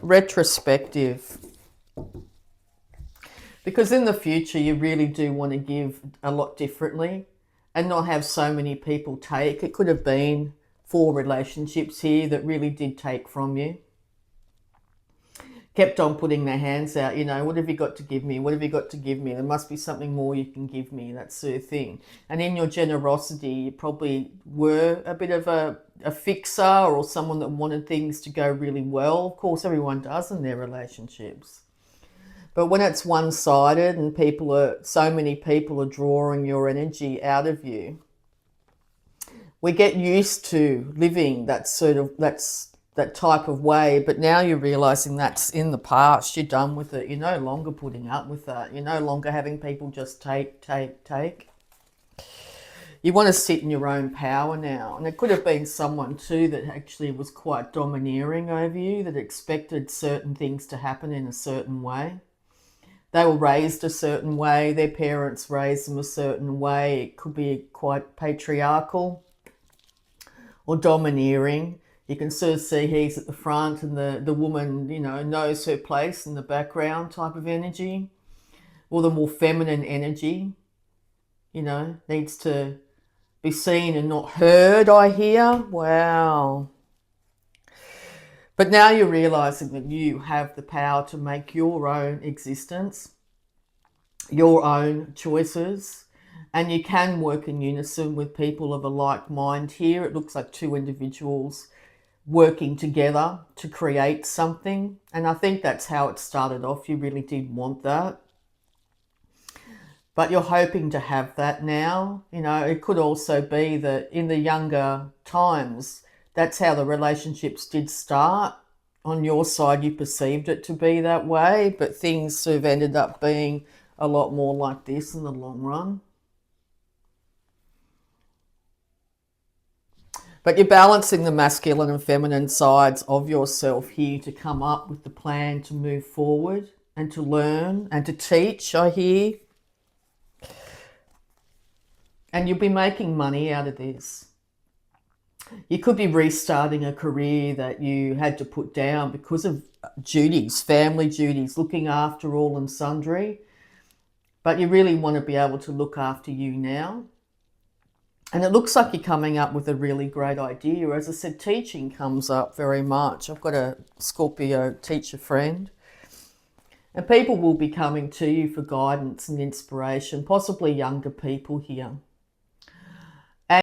Retrospective. Because in the future, you really do want to give a lot differently and not have so many people take. It could have been 4 relationships here that really did take from you. Kept on putting their hands out, you know, what have you got to give me? What have you got to give me? There must be something more you can give me, that sort of thing. And in your generosity, you probably were a bit of a fixer or someone that wanted things to go really well. Of course, everyone does in their relationships. But when it's one-sided and so many people are drawing your energy out of you, we get used to living that type of way, but now you're realizing that's in the past. You're done with it. You're no longer putting up with that. You're no longer having people just take. You want to sit in your own power now. And it could have been someone too that actually was quite domineering over you, that expected certain things to happen in a certain way. They were raised a certain way. Their parents raised them a certain way. It could be quite patriarchal or domineering. You can sort of see he's at the front and the woman, you know, knows her place in the background type of energy. Or the more feminine energy, you know, needs to be seen and not heard, I hear. Wow. But now you're realizing that you have the power to make your own existence, your own choices, and you can work in unison with people of a like mind here. It looks like 2 individuals working together to create something. And I think that's how it started off. You really did want that. But you're hoping to have that now. You know, it could also be that in the younger times, that's how the relationships did start. On your side, you perceived it to be that way, but things sort of ended up being a lot more like this in the long run. But you're balancing the masculine and feminine sides of yourself here to come up with the plan to move forward and to learn and to teach, I hear. And you'll be making money out of this. You could be restarting a career that you had to put down because of duties, family duties, looking after all and sundry. But you really want to be able to look after you now. And it looks like you're coming up with a really great idea. As I said, teaching comes up very much. I've got a Scorpio teacher friend. And people will be coming to you for guidance and inspiration, possibly younger people here.